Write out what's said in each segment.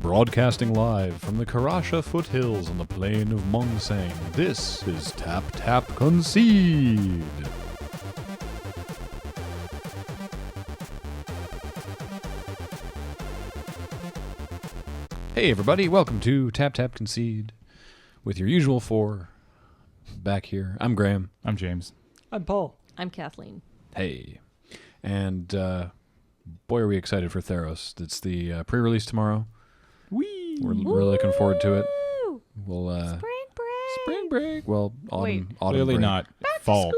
Broadcasting live from the Karasha foothills on the plain of Mongsang, this is Tap Tap Concede. Hey everybody, welcome to Tap Tap Concede with your usual four. Back here, I'm Graham. I'm James. I'm Paul. I'm Kathleen. Hey. And boy are we excited for Theros. It's the pre-release tomorrow. Whee! We're looking forward to it. We'll Spring break. Well, autumn Clearly break. not fall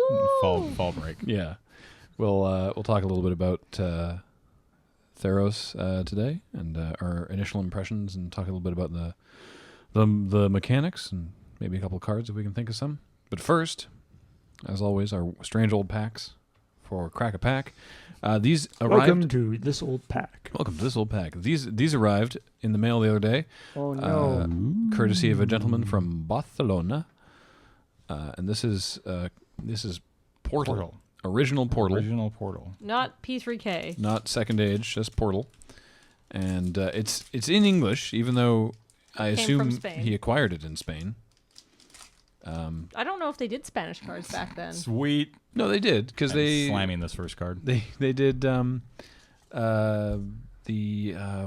break. Yeah. We'll talk a little bit about Theros today and our initial impressions, and talk a little bit about the mechanics and maybe a couple of cards if we can think of some. But first, as always, our strange old packs for Crack a Pack. These arrived. Welcome to this old pack. Welcome to this old pack. These arrived in the mail the other day. Oh no! Courtesy of a gentleman from Barcelona. And this is Portal. Original Portal. Not P3K. Not Second Age, just Portal. And it's in English, even though I Came from assume Spain. he acquired it in Spain. I don't know if they did Spanish cards back then. Sweet. No, they did, because they slamming this first card. They did the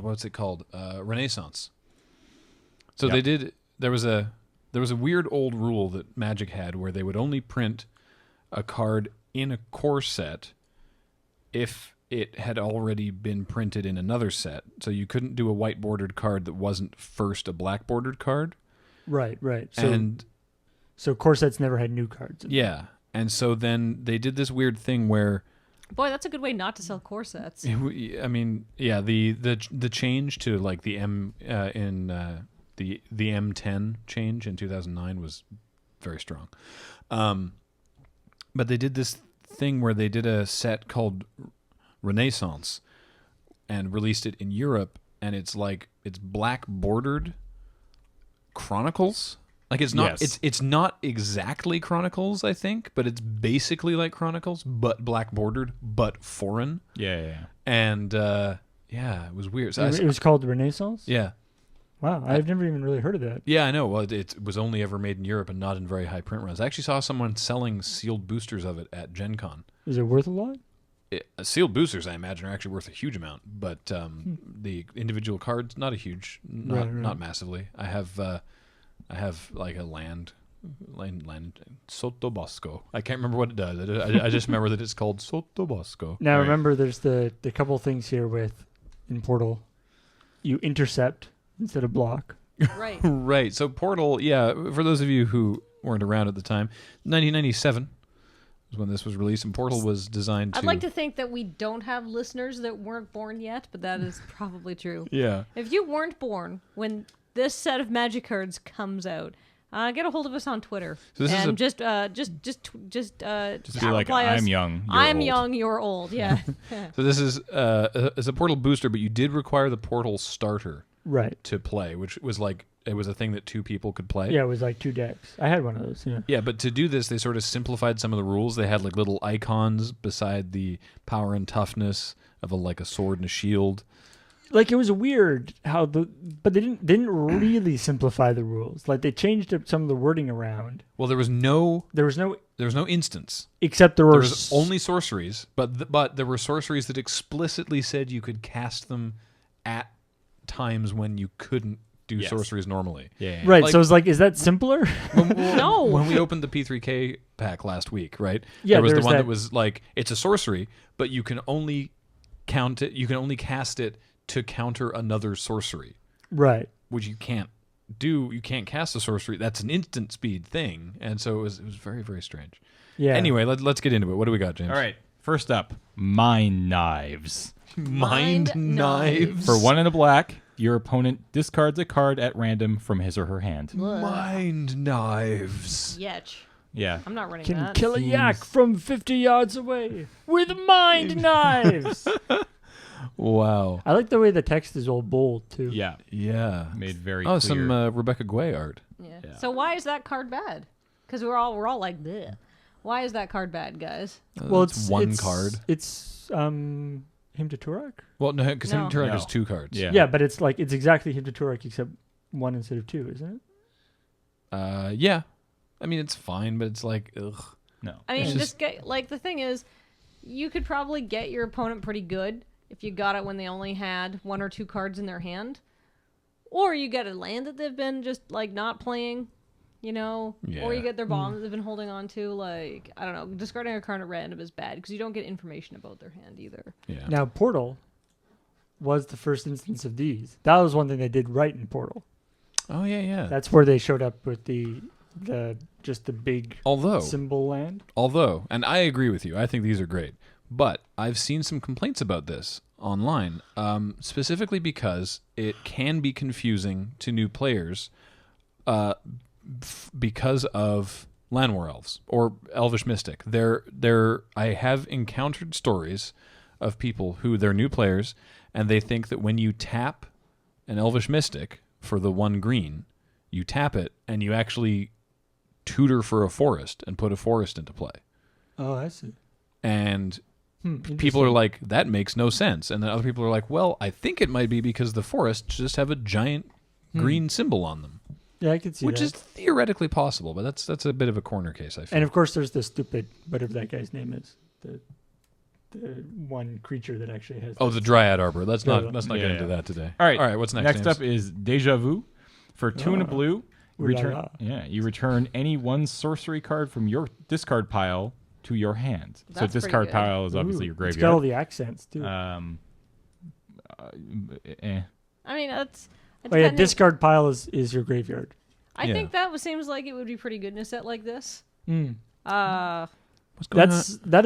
what's it called? Renaissance. So Yep. they did. There was a weird old rule that Magic had where they would only print a card in a core set if it had already been printed in another set. So you couldn't do a white bordered card that wasn't first a black bordered card. Right. So core sets never had new cards. Yeah. And so then they did this weird thing where, Boy, that's a good way not to sell core sets. I mean, yeah, the change to like the the M10 change in 2009 was very strong. But they did this thing where they did a set called Renaissance and released it in Europe, and it's black bordered Chronicles. Like it's not it's not exactly Chronicles, I think, but it's basically like Chronicles, but black bordered, but foreign. Yeah. And it was weird. So It was called Renaissance? yeah. Wow, I've never even really heard of that. Yeah, I know. Well, it was only ever made in Europe and not in very high print runs. I actually saw someone selling sealed boosters of it at Gen Con. Is it worth a lot? Sealed boosters, I imagine, are actually worth a huge amount, but the individual cards, not a huge, not massively. I have like a land Sotobosco. I can't remember what it does. I just remember that it's called Sotobosco. Now remember, there's the couple things here in Portal. You intercept instead of block. Right. Right. So Portal, yeah, for those of you who weren't around at the time, 1997 was when this was released, and Portal was designed to... I'd like to think that we don't have listeners that weren't born yet, but that is probably true. Yeah. If you weren't born when this set of Magic cards comes out, get a hold of us on Twitter. So this and is just Be like, reply us. I'm young. I'm old. young, you're old. Yeah. So this is it's a Portal booster, but you did require the Portal starter Right. to play, which was like, it was a thing that two people could play. Yeah, it was like 2 decks. I had one of those, yeah. Yeah, but to do this, they sort of simplified some of the rules. They had like little icons beside the power and toughness of a sword and a shield. Like, it was weird but they didn't really simplify the rules. Like, they changed some of the wording around. Well, there was no instance. Except there There was only sorceries, but there were sorceries that explicitly said you could cast them at times when you couldn't do sorceries normally. Yeah. Right, Like- so it's like, is that simpler? No. When we opened the P3K pack last week, right? Yeah, there was the there's one that- that was like, it's a sorcery, but you can only count it. You can only cast it to counter another sorcery, Right. which you can't do. You can't cast a sorcery. That's an instant speed thing, and so it was very, very strange. Yeah. Anyway, let's get into it. What do we got, James? All right. First up, Mind Knives. Mind knives. For 1 and a black, your opponent discards a card at random from his or her hand. Mind knives. Yetch. Yeah. I'm not running Can that. kill a yak from 50 yards away with mind knives. Wow. I like the way the text is all bold, too. Yeah. Yeah. Made very Oh, clear. some Rebecca Guay art. Yeah. So why is that card bad? Because we're all like, bleh. Why is that card bad, guys? Well, it's one card. It's Him to Turok? Well, no, because No. Turok No. has 2 cards. Yeah. Yeah, but it's like it's exactly Him to Turok except 1 instead of 2, isn't it? Yeah. I mean, it's fine, but it's like, ugh. No. I mean, It's this just- guy, like, the thing is, you could probably get your opponent pretty good if you got it when they only had 1 or 2 cards in their hand. Or you get a land that they've been just, like, not playing, you know? Or you Yeah. get their bomb that they've been holding on to. Like, I don't know. Discarding a card at random is bad because you don't get information about their hand either. Yeah. Now, Portal was the first instance of these. That was one thing they did right in Portal. Oh, yeah. That's where they showed up with the big Although, symbol land. and I agree with you. I think these are great. But I've seen some complaints about this online, specifically because it can be confusing to new players because of Llanowar Elves or Elvish Mystic. I have encountered stories of people who they're new players, and they think that when you tap an Elvish Mystic for the 1 green, you tap it and you actually tutor for a forest and put a forest into play. Oh, I see. And Interesting. people are like, that makes no sense. And then other people are like, well, I think it might be because the forests just have a giant green symbol on them, Yeah, I could see which that. is theoretically possible, but that's a bit of a corner case, I feel. And of course, there's the stupid, whatever that guy's name is, the one creature that actually has. the Dryad Arbor. Let's not Yeah. get Yeah. into that today. All right. All right, what's next? Next James? up is Deja Vu. For 2 and a blue, Ooh la return. la. Yeah, you return any 1 sorcery card from your discard pile to your hand. That's so pretty discard good. pile is obviously your Ooh, it's got all graveyard. the accents too. Eh. I mean, that's... Oh yeah, discard pile is your graveyard. I Yeah. think that seems like it would be pretty good in a set like this. Mm. What's going on? That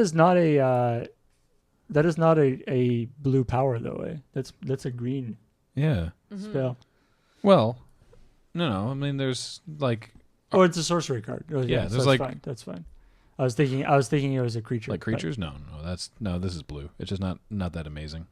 is not a blue power though. That's a green Yeah. Mm-hmm. spell. Well, no. I mean, there's like Oh, it's a sorcery card. Oh, Yeah, so there's that's like- fine. That's fine. I was thinking it was a creature. like but- creatures. No. This is blue. It's just not that amazing.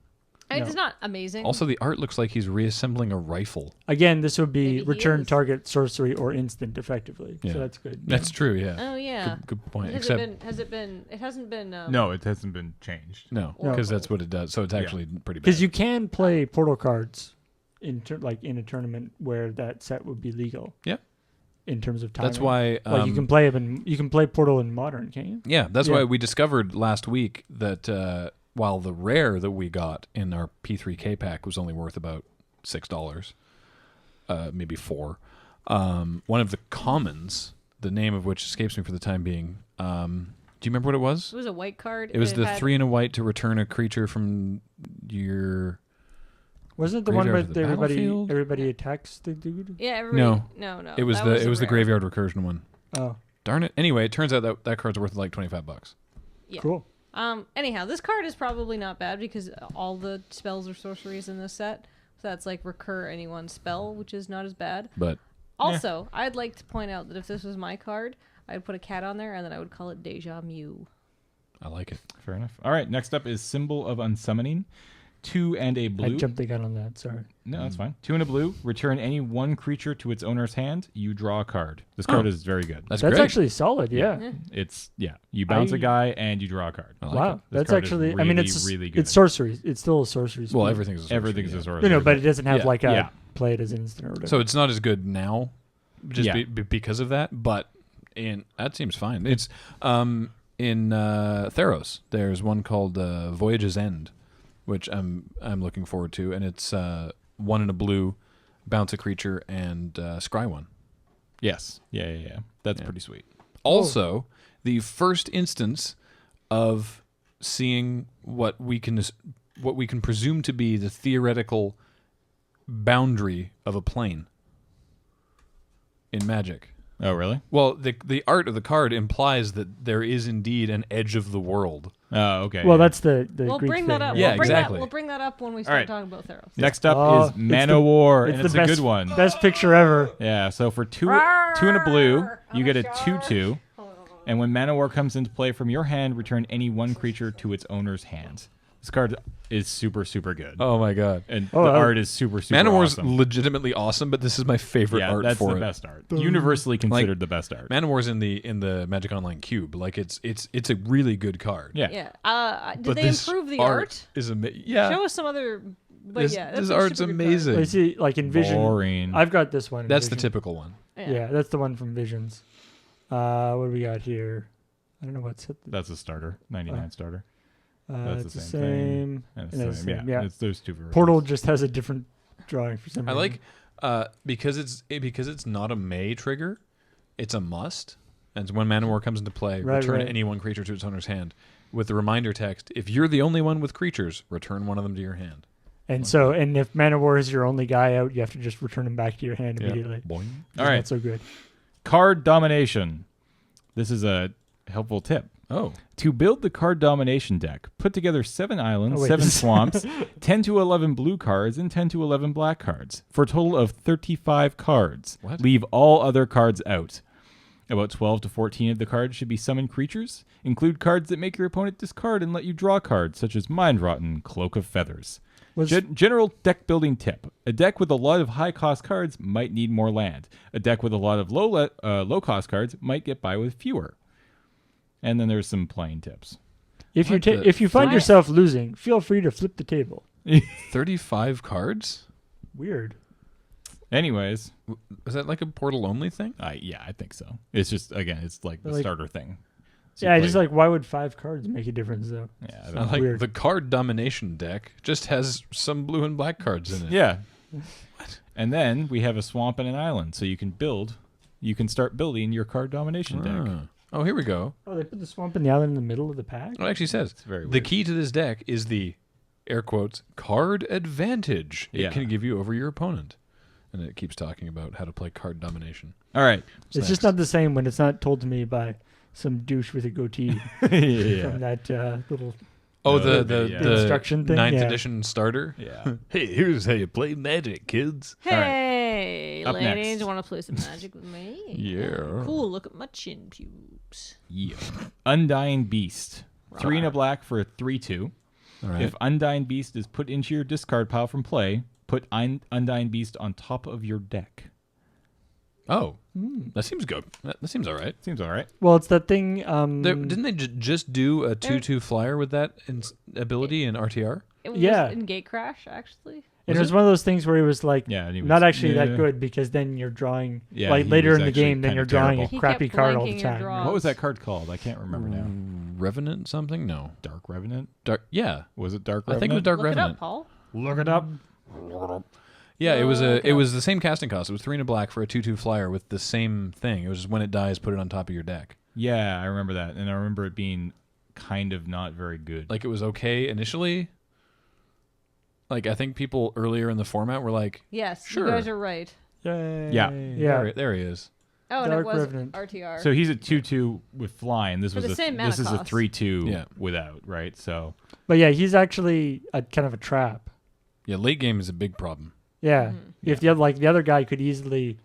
I mean, No. it's not amazing. Also, the art looks like he's reassembling a rifle. Again, this would be Maybe he return is. target sorcery or instant effectively. Yeah. So that's good. That's true. Yeah. Oh, yeah. Good point. Has Except it been... It hasn't been... No, it hasn't been changed. no, No. because that's what it does. So it's actually pretty bad. Because you can play portal cards in a tournament where that set would be legal. Yeah. In terms of timing. That's why. Like you can play them. You can play Portal in Modern, can't you? Yeah, that's Yeah. why we discovered last week that while the rare that we got in our P3K pack was only worth about $6, maybe $4, one of the commons, the name of which escapes me for the time being, do you remember what it was? It was a white card. It was the had- 3 and a white to return a creature from your... Wasn't it the one where Graveyard of the Battlefield? everybody attacks the dude? Yeah, everybody... No. It was that the rare. graveyard recursion one. Oh, Darn it. Anyway, it turns out that card's worth like $25. Yeah. cool. Anyhow, this card is probably not bad because all the spells are sorceries in this set. So that's like recur any one spell, which is not as bad. But Also, I'd like to point out that if this was my card, I'd put a cat on there and then I would call it Deja Mew. I like it. Fair enough. All right, next up is Symbol of Unsummoning. 2 and a I blue. jumped the gun on that. Sorry. No, that's fine. 2 and a blue. Return any 1 creature to its owner's hand. You draw a card. This card is very good. That's That's great. actually solid. Yeah. It's you bounce I- a guy and you draw a card. I like Wow. it. This That's card is actually. I mean, really, it's really good. it's sorcery. It's still a sorcery. Well, spell. everything's a sorcery, Everything's yeah. a sword. No, but it doesn't have Yeah. like a Yeah. play it as an instant or whatever. So it's not as good now, just Yeah. because of that. But that seems fine. It's in Theros. There's one called Voyage's End, which I'm looking forward to, and it's 1 and a blue, bounce a creature, and scry one. Yes. Yeah. That's Yeah. pretty sweet. Also, the first instance of seeing what we can presume to be the theoretical boundary of a plane in Magic. Oh, really? Well, the art of the card implies that there is indeed an edge of the world. Oh, okay. well, that's the We'll Greek bring thing, that up. right? Yeah, we'll bring exactly. We'll bring that up when we start right. talking about Theros. Next up Oh, is it's Mana the- War, it's and the it's a best- good one. Best picture ever. Yeah, so for 2 and a blue, you get a 2/2. And when Mana War comes into play from your hand, return any 1 creature to its owner's hand. This card is super, super good. Oh my god. And Oh, the I- art is super, super Manowar's awesome. legitimately awesome, but this is my favorite Yeah, art that's for the it. best art. Universally considered the best art. Manowar's in the Magic Online cube. Like it's a really good card. Yeah. Yeah. Did But they this improve the art? Is amazing. Yeah. Show us some other. But This- yeah, this that's a art's super good amazing. I see, like in Vision. Boring. I've got this one. in That's the Vision. typical one. card. Yeah, that's the one from Visions. What do we got here? I don't know what's it. That's a starter. 99 starter. It's That's the the same. same And it's And the it's same. the Yeah. same, yeah. It's those two versions. Portal just has a different drawing for some I reason. like because it's not a may trigger, it's a must. And when Manowar comes into play, Right, return right. any one creature to its owner's hand. With the reminder text, if you're the only one with creatures, return one of them to your hand. And so, and if Manowar is your only guy out, you have to just return him back to your hand Yeah. immediately. Boing. It's All right. not so good. Card domination. This is a helpful tip. Oh. To build the card domination deck, put together 7 islands, Oh, wait, 7 this- swamps, 10 to 11 blue cards, and 10 to 11 black cards, for a total of 35 cards. What? Leave all other cards out. About 12 to 14 of the cards should be summoned creatures. Include cards that make your opponent discard and let you draw cards, such as Mind Rot and Cloak of Feathers. Was, General deck building tip. A deck with a lot of high cost cards might need more land. A deck with a lot of low cost cards might get by with fewer. And then there's some playing tips. if you What the if you find frick? yourself losing, feel free to flip the table. 35 cards? Weird. Anyways, Is that like a portal only thing? yeah, I think so. It's just, again, it's like the Like- starter thing. So Yeah, you just play- like why would 5 cards make a difference though? yeah, I I don't know. like Weird. the card domination deck just has some blue and black cards in it. Yeah. And then we have a swamp and an island, so you can start building your card domination deck. Ah. Oh, here we go. Oh, they put the swamp and the island in the middle of the pack. It actually says It's very the weird. key to this deck is the air quotes card advantage Yeah. it can give you over your opponent. And it keeps talking about how to play card domination. All right. It's just not the same when it's not told to me by some douche with a goatee Yeah. from that little Oh, No, the yeah. the instruction thing? 9th Yeah. edition starter. Yeah. Hey, here's how you play Magic, kids. Hey, Up ladies, next. want to play some Magic with me? Yeah. Cool. Look at my chin pubes. Yeah. Undying Beast. 3 and a black for a 3/2. All right. If Undying Beast is put into your discard pile from play, put Undying Beast on top of your deck. Oh, that seems good. That seems all right. Seems all right. Well, it's that thing. Didn't they just do a 2/2 flyer with that ability in RTR? It was Yeah. in Gate Crash, actually. and was it was it? one of those things where he was like, Yeah, and he not was- actually yeah. that good because then you're drawing Yeah, like he later was in the actually game, then kind you're of drawing terrible. a He crappy kept card all the blanking your time. draw. What was that card called? I can't remember now. Revenant something? No. Dark Revenant? Dark. Yeah. Was it Dark I Revenant? think it was Dark Look Revenant. it up, Paul. Look it up. Yeah, it was Look it up. was the same casting cost. It was 3 and a black for a 2/2 flyer with the same thing. It was just when it dies, put it on top of your deck. Yeah, I remember that. And I remember it being kind of not very good. Like it was okay initially. Like I think people earlier in the format were like, Yes, Sure. you guys are right. Yay. Yeah. Yeah. there he is. Oh, and Dark it was Revenant. RTR. So he's a 2/2 with flying. This For was the same mana this is a cost. 3/2 Yeah. without, right? So But yeah, he's actually a kind of a trap. Yeah, late game is a big problem. Yeah. If the other guy could easily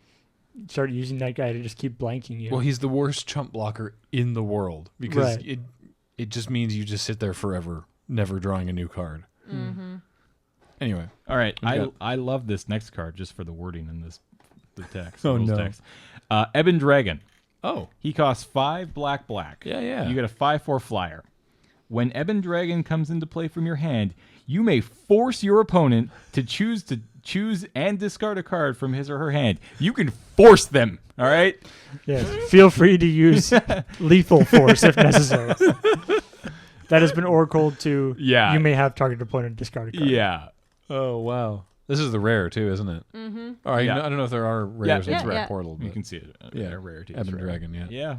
start using that guy to just keep blanking you. Well, he's the worst chump blocker in the world because Right. it just means you just sit there forever, never drawing a new card. Mm-hmm. Anyway, all right, What do you I love this next card just for the wording in the text. Oh, rules no. text. Ebon Dragon. oh He costs 5 black. yeah. You get a 5/4 flyer. When Ebon Dragon comes into play from your hand, you may force your opponent to choose and discard a card from his or her hand. You can force them. All right. Yes. Feel free to use lethal force if necessary. That has been oracled to. Yeah. You may have target opponent discard a card. Yeah. Oh wow, this is the rare too, isn't it? Mm-hmm. All right, Yeah. I don't know if there are rares Yeah, in it's the rare. portal. You But can see it. Yeah. Rarity. Ebon Dragon, yeah. Yeah.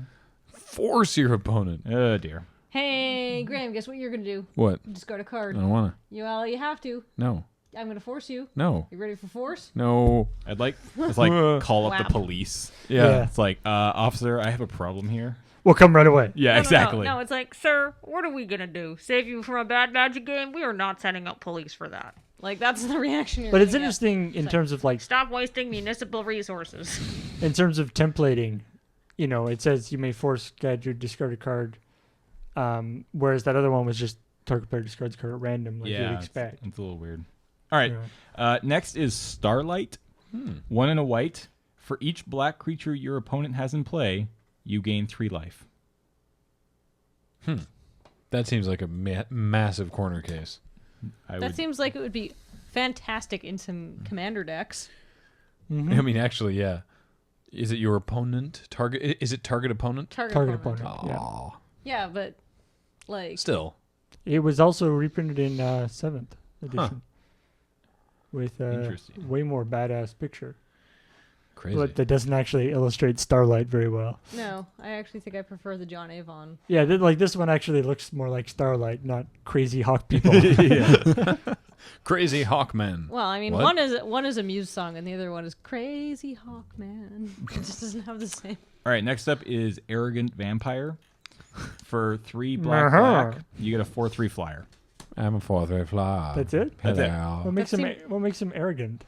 Force your opponent. Oh dear. Hey, Graham, guess what you're going to do? What? Discard a I card. don't want to. You have to. No. I'm going to force you. No. You ready for force? No. It's like call up Whap. the police. Yeah. It's like, officer, I have a problem here. We'll come right away. Yeah, exactly. No, it's like, sir, what are we gonna do? Save you from a bad Magic game? We are not setting up police for that. Like, that's the reaction you're But it's gonna get. interesting in terms of like Stop wasting municipal resources. in terms of templating. It says you may force guide to discard a card, whereas that other one was just target player discards a card at random, like you'd expect. It's a little weird. All right. Yeah. Next is Starlight. 1 and a white. For each black creature your opponent has in play, you gain 3 life. That seems like a massive corner case. That seems like it would be fantastic in some commander decks. I mean, actually, yeah. Is it your opponent? Target? Is it target opponent? Target opponent. Yeah. Aw. Yeah, but like Still. It was also reprinted in 7th edition with a Interesting. way more badass picture. Crazy. But that doesn't actually illustrate Starlight very well. no, I actually think I prefer the John Avon. Yeah, like this one actually looks more like Starlight, not crazy hawk people. Crazy Hawkman. Well, I mean, What? one is a Muse song, and the other one is Crazy Hawkman. It just doesn't have the same. All right, next up is Arrogant Vampire. For 3 black, you get a 4/3 flyer. I'm a 4/3 fly. That's it? That's it. Hello. What makes him arrogant?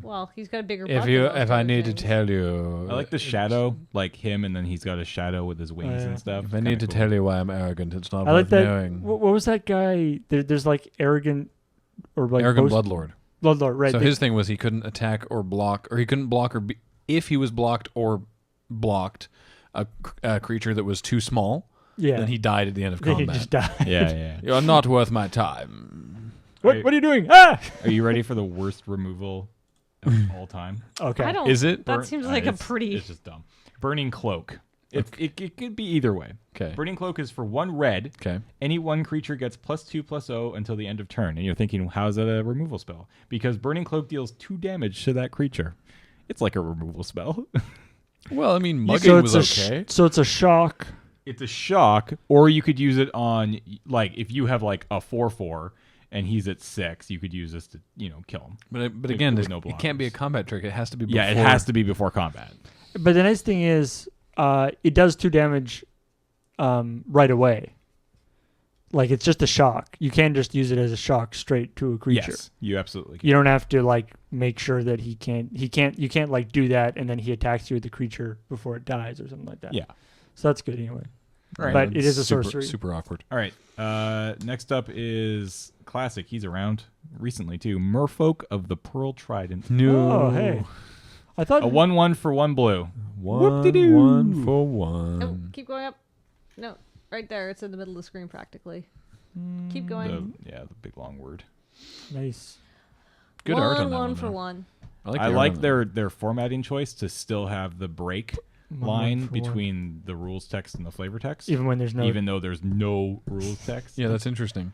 Well, he's got a bigger. If butt you, than most if I other need to things. tell you, I like the shadow, like him, and then he's got a shadow with his wings yeah. and stuff. if I need to tell you why I'm arrogant, it's not I like worth that. knowing. What was that guy? There's like arrogant or like Arrogant boast- Bloodlord. Bloodlord, right? So his thing was he couldn't attack or block, or he couldn't block or be, if he was blocked or blocked a creature that was too small, yeah. then he died at the end of Then he combat. just died. Yeah. You're not worth my time. What are you doing? Ah! Are you ready for the worst removal of all time? Okay. I don't. Is it? That seems like a It's- pretty. It's just dumb. Burning Cloak. It could be either way. Okay. Burning Cloak is for 1 red. Okay. Any one creature gets +2/+0 until the end of turn. And you're thinking, how is that a removal spell? Because Burning Cloak deals 2 damage to that creature. It's like a removal spell. Well, I mean, So mugging it's was a okay. so it's a shock. It's a shock, or you could use it on, like, if you have, like, a 4/4 and he's at 6, you could use this to, kill him. But again, with no it can't be a blockers. combat trick. It has to be before. Yeah, it has to be before combat. But the nice thing is, it does 2 damage right away. Like it's just a shock. You can just use it as a shock straight to a creature. Yes, you absolutely can. You don't have to like make sure that you can't like do that and then he attacks you with the creature before it dies or something like that. Yeah. So that's good anyway. All right. But it is a super, sorcery. Super awkward. All right. Next up is classic. He's around recently too. Merfolk of the Pearl Trident. No. Oh, hey. I thought A 1/1 for 1 blue. Whoop-de-doo. 1 for 1. Oh, keep going up. No, right there. It's in the middle of the screen practically. Keep going. The big long word. nice. Good art on that one one. for though. one. I I the like art on that. their formatting choice to still have the break line between the rules text and the flavor text, Even when there's no even though there's no rules text. Yeah, that's interesting.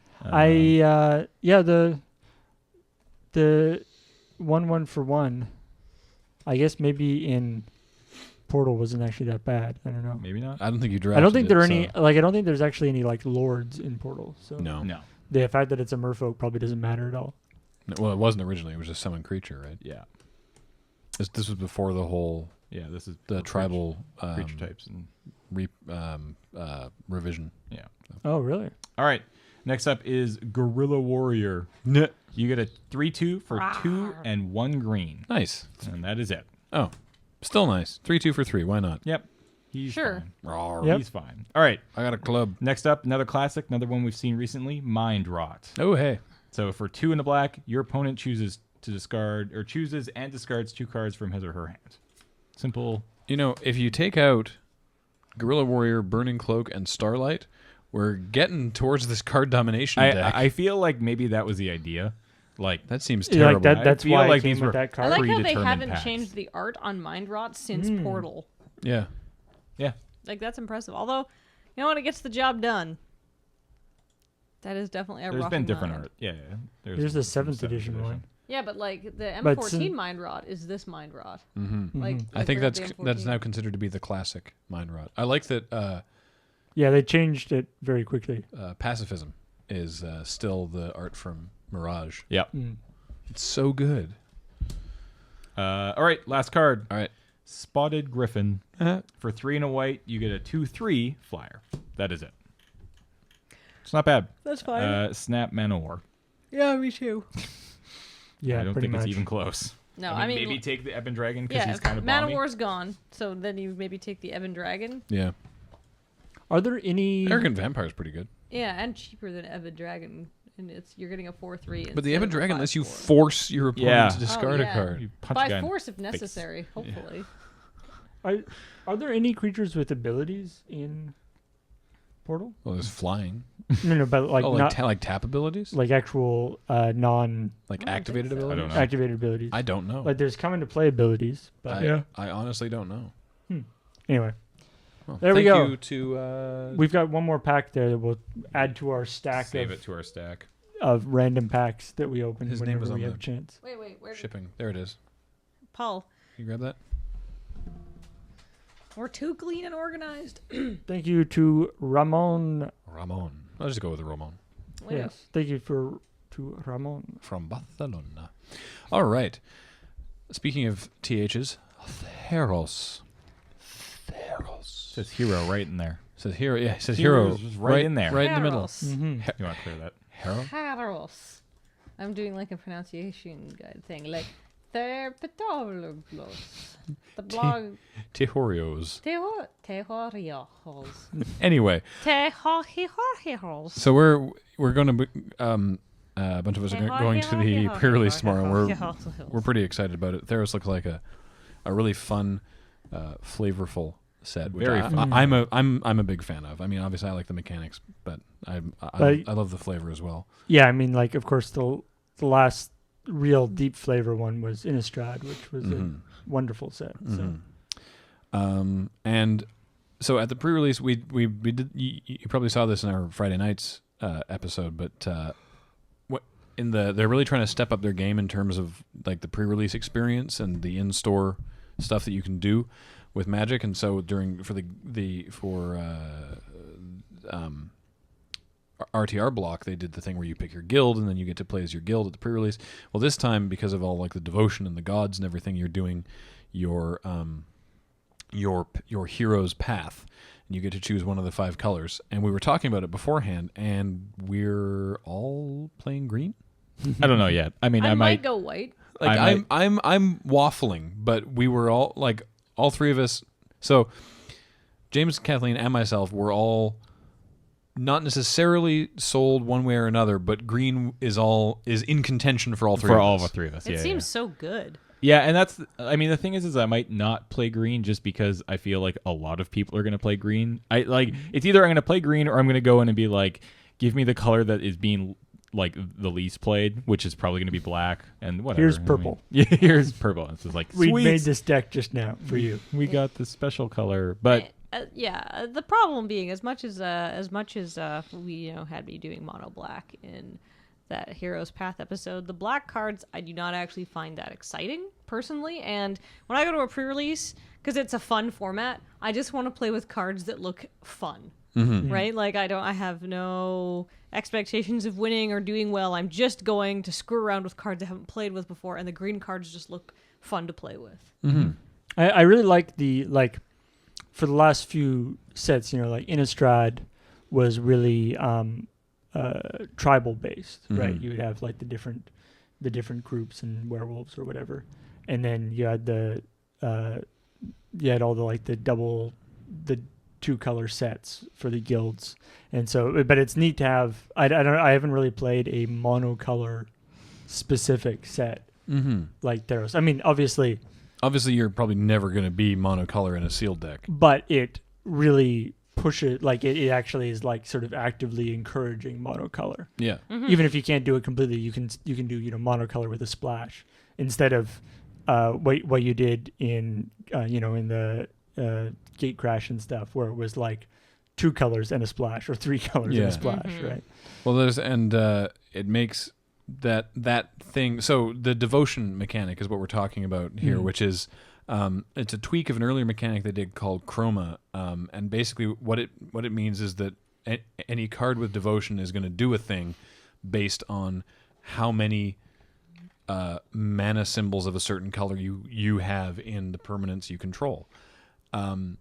the 1/1 for 1. I guess maybe in Portal wasn't actually that bad. I don't know. Maybe not. I don't think you drafted I don't think there are it, any so- like I don't think there's actually any like lords in Portal. So No. No. the fact that it's a merfolk probably doesn't matter at all. Well, it wasn't originally. It was just summon creature, right? Yeah. This was before the whole Yeah. This is the for tribal creature types and revision. yeah. Oh, really? All right. Next up is Guerrilla Warrior. You get a 3/2 for 2 and 1 green, Nice. and that is it. Oh, still nice. 3/2 for 3. Why not? Yep. He's Sure. fine. Rawr. Yep. He's fine. All right. I got a club. Next up, another classic, another one we've seen recently, Mind Rot. Oh, hey. So for 2 in the black, your opponent chooses to discard or chooses and discards 2 cards from his or her hand. Simple. If you take out Guerrilla Warrior, Burning Cloak, and Starlight, we're getting towards this card domination deck. I feel like maybe that was the idea. Like that seems Yeah, terrible. like that's I feel why like it came these with were- that I card. like how they predetermined haven't paths. changed the art on Mind Rot since Portal. Yeah. Yeah. Like that's impressive. Although, you know what, it gets the job done. That is definitely a There's rough been different mind. art. Yeah. There's the 7th edition one. Yeah, but like the But M14 sin- Mind Rot is this Mind Rot. Mm-hmm. Like I think the that's M14. now considered to be the classic Mind Rot. I like that Yeah, they changed it very quickly. Pacifism is still the art from Mirage. Yep. Mm. It's so good. All right. Last card. All right. Spotted Griffin. For 3 and a white, you get a 2/3 flyer. That is it. It's not bad. That's fine. Snap Manowar. Yeah, me too. Yeah, I don't pretty think much. it's even close. No, I mean maybe take the Ebon Dragon because yeah, he's kind of Mana bomby. War's gone, so then you maybe take the Ebon Dragon. Yeah. Are there any? Arrogant Vampire's pretty good. Yeah, and cheaper than Ebon Dragon, and you're getting a 4/3. But the Ebon Dragon lets you 5/4. force your opponent Yeah. to discard Oh, a yeah. card. You punch a guy By in force if the face. necessary. Hopefully. Are there any creatures with abilities in Portal? Well, there's flying. No, but like oh, not like tap abilities? like actual non-activated Like I don't activated think so. I abilities? don't know. abilities. I don't know. Like there's come into play abilities, but I honestly don't know. anyway, Well, There we thank go. you to we've got one more pack there that we'll add to our stack Save it to our stack. of random packs that we open His name whenever is we on have the- a chance. Wait, where? shipping. There it is. Paul, Can you grab that? we're too clean and organized. Thank you to Ramon. Ramon. I'll just go with Ramon. Yes, thank you to Ramon. From Barcelona. All right. Speaking of THs, Theros. Theros. Says hero right in there. Says hero. Yeah, it says Hero hero. is just right in there. Right in the middle. Theros. Mm-hmm. You want to clear that? Hero? Theros. I'm doing like a pronunciation guide thing, like Therpetologlos. The blog Tehorios. Tehorios. Anyway, Tehorios. so we're going to a bunch of us are going to the pre-release tomorrow. And we're pretty excited about it. Theros looks like a really fun, flavorful set. Which Very fun. I'm a big fan of. I mean, obviously I like the mechanics, but I love the flavor as well. Yeah, I mean, like of course the last real deep flavor one was Innistrad, which was a wonderful set. So And so at the pre-release, we did. You probably saw this in our Friday nights episode, but they're really trying to step up their game in terms of like the pre-release experience and the in-store stuff that you can do with Magic. And so for RTR block, they did the thing where you pick your guild and then you get to play as your guild at the pre-release. Well, this time, because of all like the devotion and the gods and everything, you're doing your hero's path, and you get to choose one of the 5 colors. And we were talking about it beforehand, and we're all playing green. I don't know yet. I mean, I I might go white. Like I I'm waffling, but we were all like all 3 of us. So James, Kathleen, and myself were all not necessarily sold one way or another, but green is in contention for all 3 for of all us. of the 3 of us. It yeah, seems so good. Yeah, and that's. I mean, the thing is I might not play green just because I feel like a lot of people are going to play green. It's either I'm going to play green or I'm going to go in and be like, give me the color that is being like the least played, which is probably going to be black and whatever. Here's I mean, purple. yeah, here's purple. It's just like we sweet. made this deck just now for you. We got the special color, but The problem being, as much as we had me doing mono black in that Heroes Path episode, the black cards I do not actually find that exciting personally. And when I go to a pre-release, because it's a fun format, I just want to play with cards that look fun, right? Like I have no expectations of winning or doing well. I'm just going to screw around with cards I haven't played with before, and the green cards just look fun to play with. I really like for the last few sets, like Innistrad was really tribal based, right? You would have like the different groups and werewolves or whatever, and then you had all the 2 color sets for the guilds. And so, but it's neat to have. I haven't really played a monocolor specific set like Theros. I mean, obviously you're probably never going to be monocolor in a sealed deck. but it really pushes, like it actually is like sort of actively encouraging monocolor. Yeah. Even if you can't do it completely, you can do monocolor with a splash instead of what you did in in the gate crash and stuff, where it was like 2 colors and a splash or 3 colors and a splash, right? Well, it makes that thing. So the devotion mechanic is what we're talking about here, which is it's a tweak of an earlier mechanic they did called Chroma, and basically what it means is that any card with devotion is going to do a thing based on how many mana symbols of a certain color you have in the permanents you control, and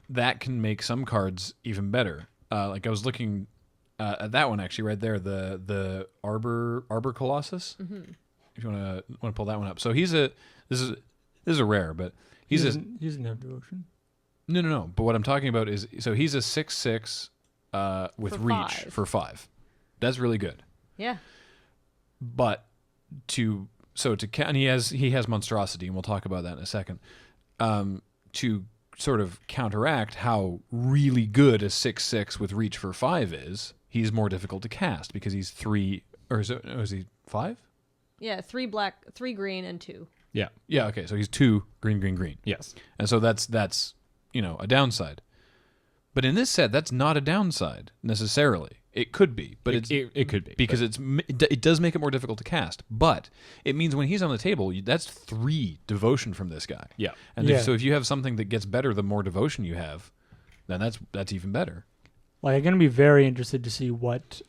that can make some cards even better. Like I was looking at that one actually right there, the Arbor Colossus. If you want to pull that one up, so this is a rare, but he doesn't have devotion. No. But what I'm talking about is, so he's a 6/6 with For reach 5. for 5. That's really good. Yeah. But and he has monstrosity, and we'll talk about that in a second. To sort of counteract how really good a 6/6 with reach for 5 is, he's more difficult to cast because he's 3, or is he 5? Yeah, 3 black, 3 green, and 2. Yeah. Yeah, okay, so he's 2 green, green, green. Yes. And so that's a downside. But in this set, that's not a downside necessarily. It could be, but it could be because it does make it more difficult to cast. But it means when he's on the table, that's 3 devotion from this guy. Yeah. And Yeah. so if you have something that gets better, the more devotion you have, then that's even better. Like, I'm going to be very interested to see what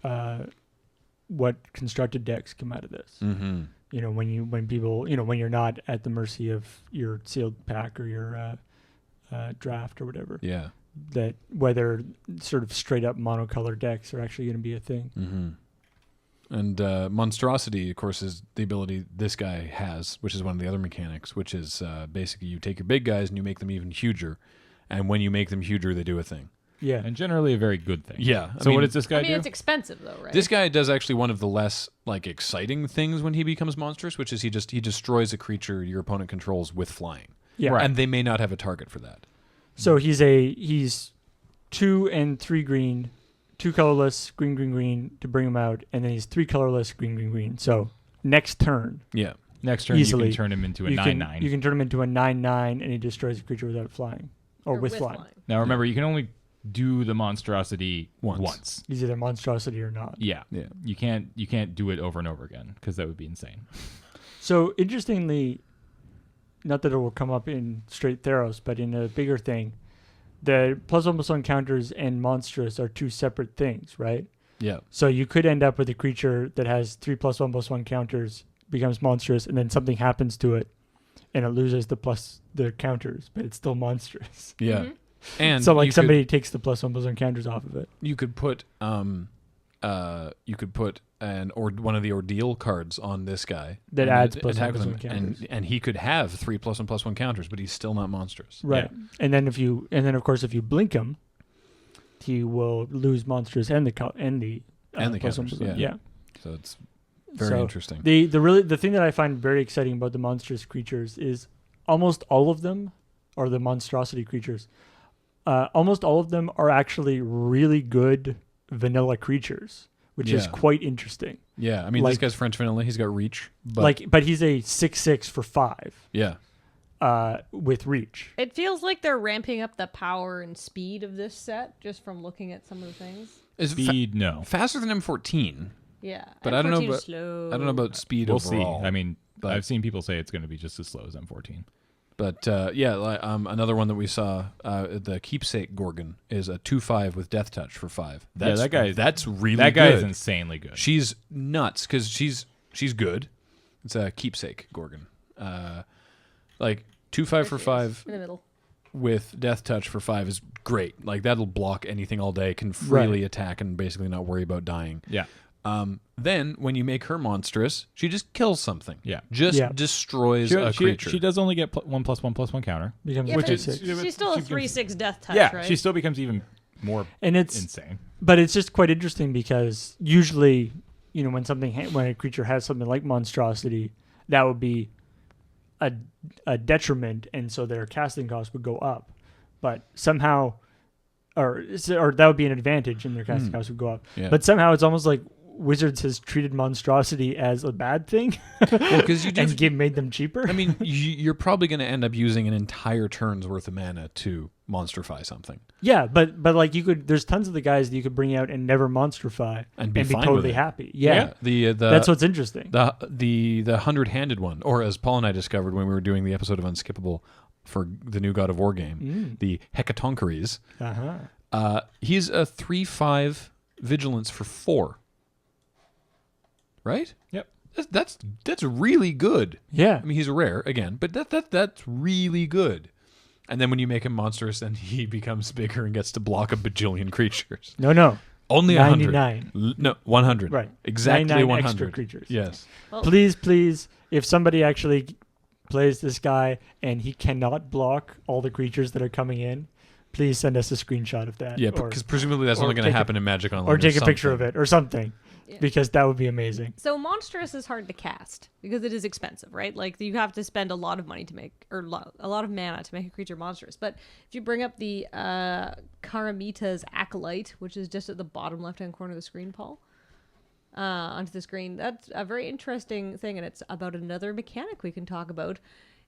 constructed decks come out of this. Mm-hmm. When people, when you're not at the mercy of your sealed pack or your draft or whatever. Yeah. That whether sort of straight up monocolor decks are actually going to be a thing. Mm-hmm. And monstrosity, of course, is the ability this guy has, which is one of the other mechanics, which is basically you take your big guys and you make them even huger. And when you make them huger, they do a thing. Yeah. and generally a very good thing. Yeah. So what does this guy I mean, do? it's expensive though, right? This guy does actually one of the less exciting things when he becomes monstrous, which is he destroys a creature your opponent controls with flying. Yeah. Right. And they may not have a target for that. So he's 2 and 3 green, 2 colorless, green, green, green to bring him out, and then he's 3 colorless, green, green, green. So next turn, Yeah. Next turn, easily, you can turn him into a you 9/9. can turn him into a 9/9, and he destroys a creature without flying or Or with flying. Now remember, you can only do the monstrosity once. He's either monstrosity or not. Yeah. Yeah. You can't do it over and over again because that would be insane. So interestingly, not that it will come up in straight Theros, but in a bigger thing, the +1/+1 counters and monstrous are 2 separate things, right? Yeah. So you could end up with a creature that has 3 +1/+1 counters, becomes monstrous, and then something happens to it, and it loses the counters, but it's still monstrous. Yeah. Mhm. And So you somebody takes the +1/+1 counters off of it. you could put one of the ordeal cards on this guy That and adds attack with +1/+1 him, counters. and he could have 3 +1/+1 counters, but he's still not monstrous. Right. And then of course if you blink him, he will lose monstrous and the counters, +1/+1. yeah. So it's very So interesting. The thing that I find very exciting about the monstrous creatures is almost all of them, or the monstrosity creatures, almost all of them are actually really good vanilla creatures, which is Yeah. quite interesting. Yeah, I mean, this like- guy's French vanilla. He's got reach, but But he's a 6/6 for 5 yeah, with reach. It feels like they're ramping up the power and speed of this set just from looking at some of the things. is Speed, no. faster than M14. Yeah. But I don't know M14 is about- slow. I don't know about speed We'll overall. see. I mean, but- I've seen people say it's going to be just as slow as M14. But another one that we saw, the Keepsake Gorgon is a 2/5 with Death Touch for 5. That's, that's really That guy good. is insanely good. She's nuts because she's good. It's a Keepsake Gorgon, 2/5 for 5 in the middle. with Death Touch for 5 is great. Like that'll block anything all day. Can freely attack and basically not worry about dying. Yeah. Then when you make her monstrous, she just kills something. Yeah. Just destroys a creature. She does only get 1/1/+1 counter. Becomes Yeah, which but is six. she's still a she becomes- 3/6 death touch, Yeah, right? she still becomes even more And it's insane. But it's just quite interesting because usually, when when a creature has something like monstrosity, that would be a detriment, and so their casting cost would go up. But somehow, or that would be an advantage, and their casting cost would go up. Yeah. But somehow it's almost like Wizards has treated monstrosity as a bad thing, well, because you just and made them cheaper. I mean, you're probably going to end up using an entire turn's worth of mana to monstrify something yeah, but like there's tons of the guys that you could bring out and never monstrify and be fine totally with it. happy. Yeah. That's what's interesting. The 100-handed one, or as Paul and I discovered when we were doing the episode of Unskippable for the new God of War game, the Hecatoncheires. He's a 3/5 vigilance for 4. Right? Yep. That's really good. Yeah. I mean, he's a rare again, but that's really good. And then when you make him monstrous, then he becomes bigger and gets to block a bajillion creatures. No. Only 100. 99. No, 100. Right. Exactly 99 100 extra creatures. Yes. Please, if somebody actually plays this guy and he cannot block all the creatures that are coming in, please send us a screenshot of that. Yeah, or, because presumably that's or only going to take a- happen in Magic Online. or take a picture of something. it or something, Yeah. because that would be amazing. So Monstrous is hard to cast because it is expensive, right? Like you have to spend a lot of money to make, or a lot of mana to make a creature monstrous. But if you bring up the Karamita's Acolyte, which is just at the bottom left-hand corner of the screen, Paul, onto the screen, that's a very interesting thing, and it's about another mechanic we can talk about.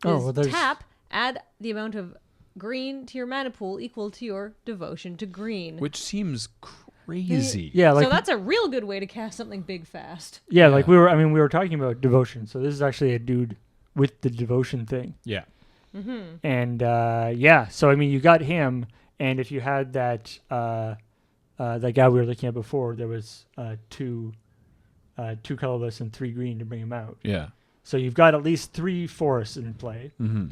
Oh, Is well, there's- tap, add the amount of green to your mana pool equal to your devotion to green. Which seems crazy. Yeah, like so that's a real good way to cast something big fast. yeah, like we were talking about devotion. So this is actually a dude with the devotion thing. Yeah. And so I mean, you got him, and if you had that that guy we were looking at before, there was two colorless and 3 green to bring him out. Yeah. So you've got at least 3 forests in play, Mm-hmm.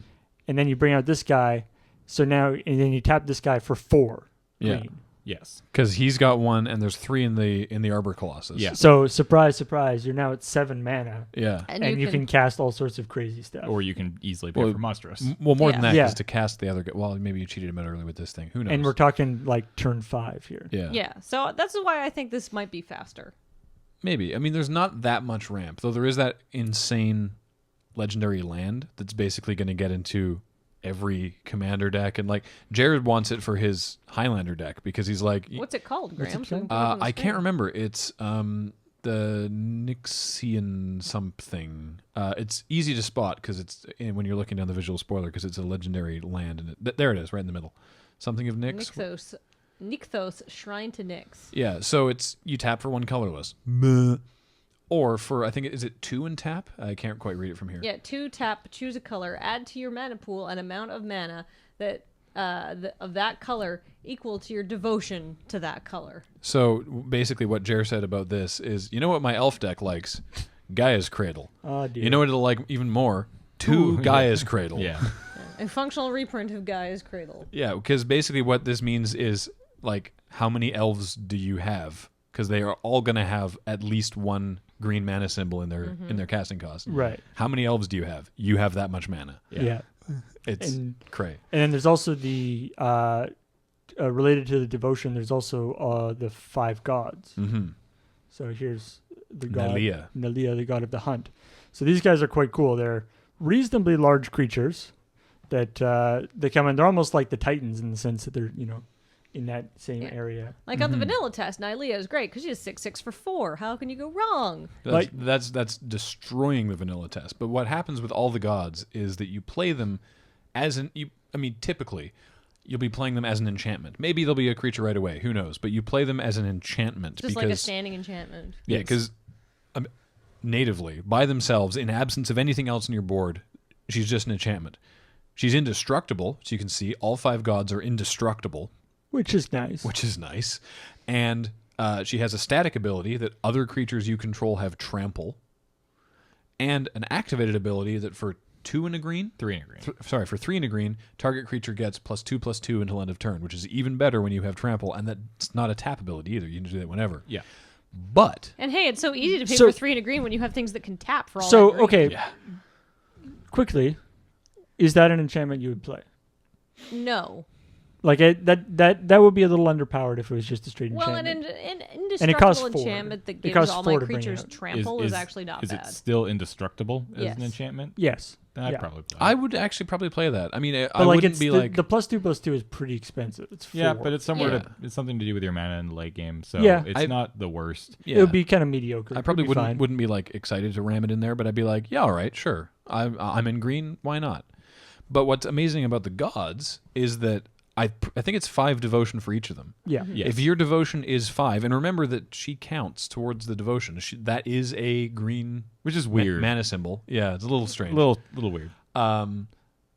and then you bring out this guy. So now, and then you tap this guy for 4 Yeah. green. Yes. Because he's got 1, and there's 3 in the Arbor Colossus. Yeah. So surprise, surprise, you're now at 7 mana, Yeah. and you can cast all sorts of crazy stuff. Or you can easily pay Well, for monstrous. Well, more than Yeah. that, Yeah. because to cast the other guy, well, maybe you cheated him out early with this thing. Who knows? And we're talking like turn 5 here. yeah. Yeah, so that's why I think this might be faster. Maybe. I mean, there's not that much ramp, though there is that insane legendary land that's basically going to get into every commander deck. And, like, Jared wants it for his Highlander deck because he's like... What's it called, Graham? it So we can called? put it on the I screen. can't remember. It's the Nixian something. It's easy to spot because it's when you're looking down the visual spoiler because it's a legendary land. And there it is, right in the middle. Something of Nyx. Nykthos, Shrine to Nyx. Yeah, so it's you tap for 1 colorless. Meh. Or for, I think, is it 2 and tap? I can't quite read it from here. Yeah, 2 tap, choose a color, add to your mana pool an amount of mana that of that color equal to your devotion to that color. So basically what Jer said about this is, you know what my elf deck likes? Gaia's Cradle. Oh, dear. You know what it'll like even more? 2 Gaia's Cradle. Yeah. A functional reprint of Gaia's Cradle. Yeah, because basically what this means is, like, how many elves do you have? Because they are all going to have at least 1 green mana symbol in their casting cost. Right. How many elves do you have? You have that much mana. Yeah. It's And cray. And then there's also the related to the devotion. There's also the 5 gods. Mm-hmm. So here's the god Nalia. Nalia, the god of the hunt. So these guys are quite cool. They're reasonably large creatures that they come in. They're almost like the Titans in the sense that they're in that same Yeah. area. Like on the vanilla test, Nylea is great because she has 6/6 for 4. How can you go wrong? That's destroying the vanilla test. But what happens with all the gods is that you play them as typically you'll be playing them as an enchantment. Maybe there'll be a creature right away. Who knows? But you play them as an enchantment Just because like a standing enchantment. yeah, because natively by themselves, in absence of anything else on your board, she's just an enchantment. She's indestructible, so you can see all 5 gods are indestructible. Which is nice. Which is nice. And she has a static ability that other creatures you control have trample, and an activated ability that for 2 and a green, 3 and a green. for 3 and a green, target creature gets +2/+2 until end of turn, which is even better when you have trample, and that's not a tap ability either. You can do that whenever. Yeah. But And hey, it's so easy to pay So- for 3 and a green when you have things that can tap for all So that green. okay, yeah, quickly, is that an enchantment you would play? No. Like that would be a little underpowered if it was just a straight Well, enchantment. an And it costs indestructible 4. enchantment that It gives costs all 4 my to bring creatures out. trample is actually not is bad. it still indestructible as Yes. an enchantment? Yes. Then I'd Yeah. probably play. I would actually probably play that. I mean, I But like wouldn't it's be the, like the +2/+2 is pretty expensive. It's 4. yeah, but it's somewhere Yeah. to it's something to do with your mana in the late game, so Yeah. it's not the worst. yeah. It would be kind of mediocre. I probably It'd be fine. wouldn't be like excited to ram it in there, but I'd be like, yeah, all right, sure. I'm in green. Why not? But what's amazing about the gods is that I think it's 5 devotion for each of them. Yeah. Yes. If your devotion is 5, and remember that she counts towards the devotion. That is a green, Which is weird. mana symbol. Yeah, it's a little strange. little weird.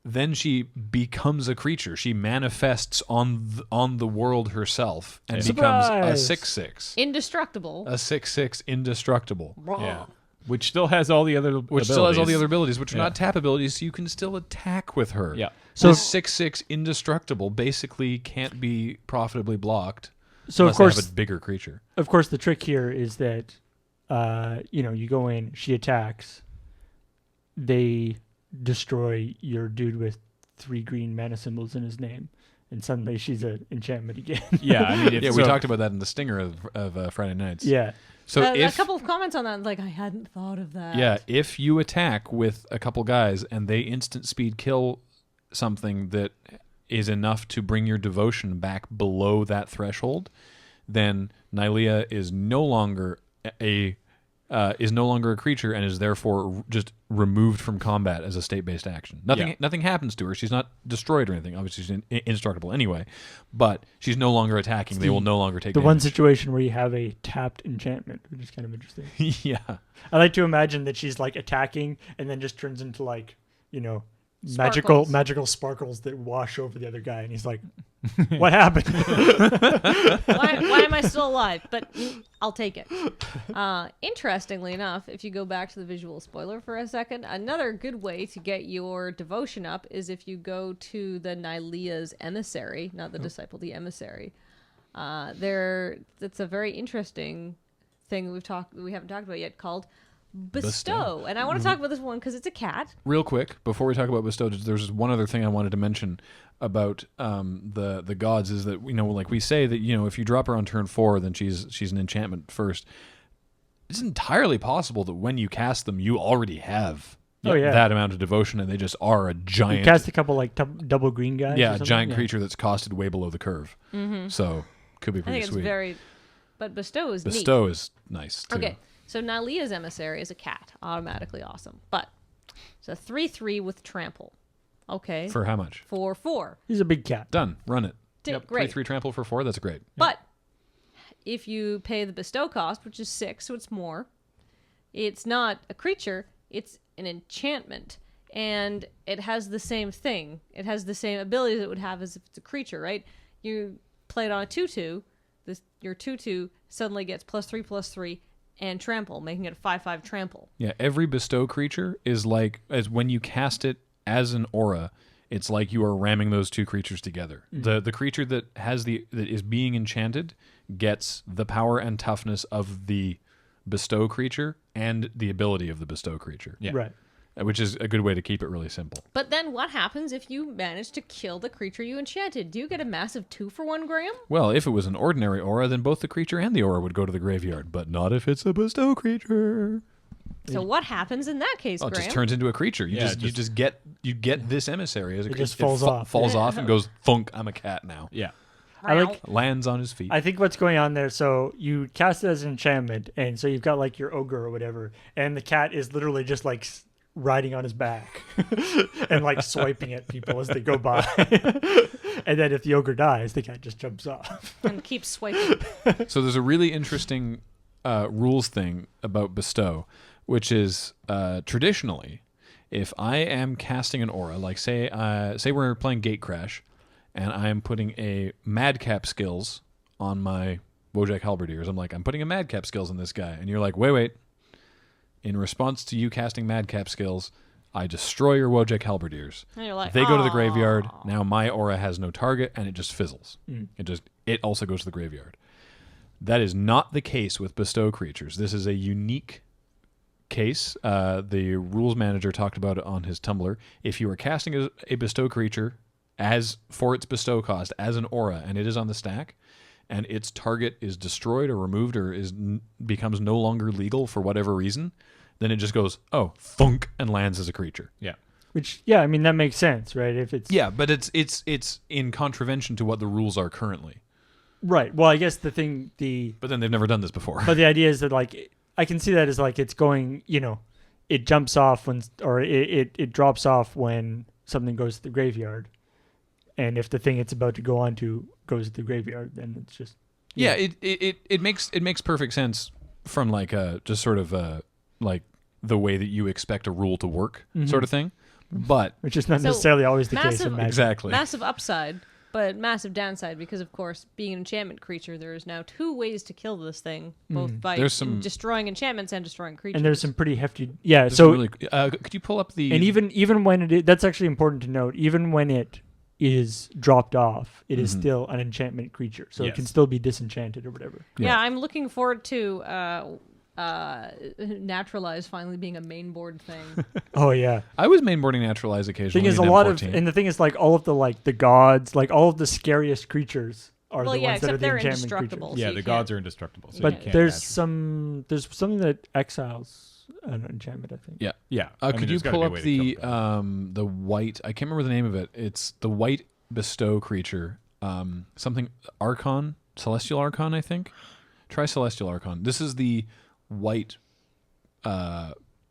Then she becomes a creature. She manifests on the world herself and Yeah. becomes Surprise! a 6/6. Indestructible. A 6/6 indestructible. Yeah. Which still has all the other Which still has all the abilities. other abilities, which are Yeah. not tap abilities, so you can still attack with her. Yeah. So So- 6/6 indestructible basically can't be profitably blocked So unless of course, they have a bigger creature. the trick here is that you go in, she attacks, they destroy your dude with 3 green mana symbols in his name, and suddenly she's an enchantment again. Yeah, I mean, Yeah, we talked about that in the stinger of Friday Nights. Yeah. So a if couple of comments on that, like I hadn't thought of that. yeah, if you attack with a couple guys and they instant speed kill something that is enough to bring your devotion back below that threshold, then Nylea is no longer a creature and is therefore just removed from combat as a state-based action. Nothing happens to her. She's not destroyed or anything. Obviously, she's indestructible anyway, but she's no longer attacking. They will no longer take the damage. one situation where you have a tapped enchantment, which is kind of interesting. Yeah. I like to imagine that she's like attacking and then just turns into like, Sparkles. magical sparkles that wash over the other guy, and he's like, "What happened?" why am I still alive? But I'll take it. Interestingly enough, if you go back to the visual spoiler for a second, another good way to get your devotion up is if you go to the Nylea's emissary, not the disciple, the emissary. That's a very interesting thing we haven't talked about yet, called Bestow. And I want to talk about this one because it's a cat. Real quick, before we talk about Bestow, there's one other thing I wanted to mention about the gods is that, like we say that, if you drop her on turn 4, then she's an enchantment first. It's entirely possible that when you cast them, you already have that amount of devotion, and they just are a giant... You cast a couple like double green guys. Yeah, a giant creature that's costed way below the curve. Mm-hmm. So, could be pretty I think sweet. it's very... But Bestow is neat. Bestow is nice, too. Okay, so Nylea's emissary is a cat. Automatically awesome. But it's a 3/3 with trample. Okay. For how much? For 4. He's a big cat. Done. Run it. Great. 3/3 trample for 4, that's great. But if you pay the Bestow cost, which is 6, so it's more, it's not a creature, it's an enchantment. And it has the same thing. It has the same abilities it would have as if it's a creature, right? You play it on a 2/2, your 2/2 suddenly gets +3/+3 and trample, making it a 5/5 trample. Yeah, every Bestow creature is like, as when you cast it as an aura, it's like you are ramming those two creatures together. Mm-hmm. The creature that is being enchanted gets the power and toughness of the Bestow creature and the ability of the Bestow creature. Yeah. Right. Which is a good way to keep it really simple. But then what happens if you manage to kill the creature you enchanted? Do you get a massive 2 for 1 Graham? Well, if it was an ordinary aura, then both the creature and the aura would go to the graveyard, but not if it's a Bestow creature. So what happens in that case, Well, it Graham? just turns into a creature. You Yeah, get this emissary as a It creature. just falls off. Falls off and goes, thunk, I'm a cat now. Yeah. Lands on his feet. I think what's going on there, so you cast it as an enchantment, and so you've got like your ogre or whatever, and the cat is literally just like riding on his back and like swiping at people as they go by. And then if the ogre dies, the cat just jumps off. And keeps swiping. So there's a really interesting rules thing about Bestow, which is traditionally, if I am casting an aura, like say we're playing Gate Crash, and I am putting a Madcap skills on my Wojak Halberdiers, I'm putting a Madcap skills on this guy, and you're like, wait. In response to you casting Madcap skills, I destroy your Wojak Halberdiers. And you're like, They go to the "Aw." graveyard. Now my aura has no target, and it just fizzles. It also goes to the graveyard. That is not the case with Bestow creatures. This is a unique case. The rules manager talked about it on his Tumblr. If you are casting a Bestow creature as for its Bestow cost as an aura, and it is on the stack, and its target is destroyed or removed or becomes no longer legal for whatever reason, then it just goes, thunk, and lands as a creature. Yeah. Which, yeah, I mean, that makes sense, right? If it's but it's in contravention to what the rules are currently. right. Well, I guess but then they've never done this before. the idea is that like I can see that as like it's going, it jumps off it drops off when something goes to the graveyard, and if the thing it's about to go on to goes to the graveyard, then it's just it makes perfect sense from like just sort of like the way that you expect a rule to work sort of thing, but which is not So, necessarily always the case in Magic. exactly. Massive upside, but massive downside because, of course, being an enchantment creature, there is now 2 ways to kill this thing, both by There's some- destroying enchantments and destroying creatures. And there's some pretty hefty There's so some really, could you pull up the and even when that's actually important to note, even when it is dropped off, it is still an enchantment creature, so it can Yes. still be disenchanted or whatever. Yeah, I'm looking forward to Naturalize finally being a main board thing. Oh yeah. I was mainboarding Naturalize occasionally. Thing is, a in lot M14. and the thing is, like all of the gods, like all of the scariest creatures are Well, the yeah, ones that are except the they're enchantment indestructible. creatures. Yeah, so the you gods can't- are indestructible. So you But can't there's match something that exiles an enchantment, I think. Yeah. Yeah. I mean, Could you there's gotta pull be a up way to kill the white? I can't remember the name of it. It's the white bestow creature. Something Archon, Celestial Archon, I think. Try Celestial Archon. This is the white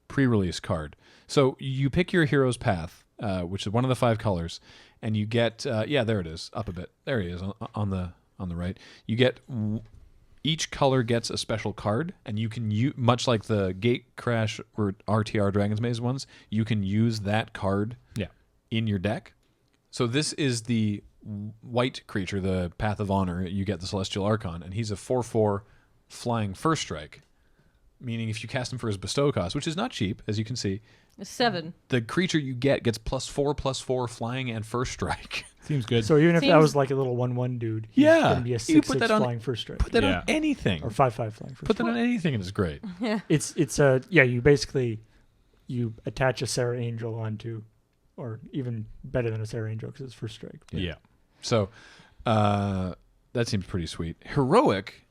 pre-release card. So you pick your hero's path, which is one of the 5 colors, and you get there it is, up a bit. There he is on the right. You get each color gets a special card, and you can much like the Gate Crash or RTR Dragon's Maze ones, you can use that card in your deck. So this is the white creature, the Path of Honor. You get the Celestial Archon, and he's a 4/4 flying first strike, meaning if you cast him for his bestow cost, which is not cheap, as you can see, 7. the creature you gets +4/+4 flying and first strike. Seems good. So even if that Seems- was like a little 1/1 dude, he's Yeah. gonna be a You 6/6 put that on- flying first strike, Put that Yeah. on anything. or 5/5 flying first. Put that on anything, and it's great. It's a you basically you attach a Sarah Angel onto, or even better than a Sarah Angel because it's first strike. yeah. So that seems pretty sweet. Heroic.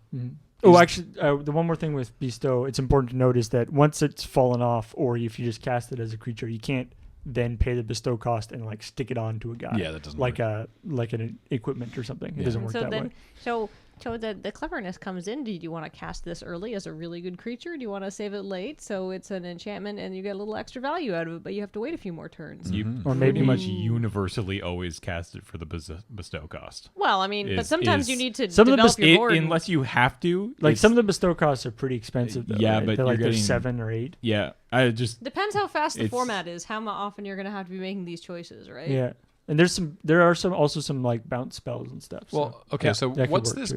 Oh, actually, the one more thing with Bestow, it's important to note is that once it's fallen off, or if you just cast it as a creature, you can't then pay the bestow cost and like stick it on to a guy. Yeah, that doesn't like work. an equipment or something. It Yeah. doesn't work So that then, way. so the cleverness comes in. Do you want to cast this early as a really good creature? Do you want to save it late so it's an enchantment and you get a little extra value out of it, but you have to wait a few more turns? You Or pretty maybe- much universally always cast it for the bestow cost. Well, I mean, but Is- sometimes is- you need to Some of the develop your board. Unless you have to. Like it's- some of the bestow costs are pretty expensive though. Yeah, right? but they're you're like they're getting- 7 or 8. Yeah, I just Depends how fast the It's- format is, how often you're going to have to be making these choices, right? Yeah. And there are some like bounce spells and stuff. So. Well, okay. Yeah, So that could what work is too.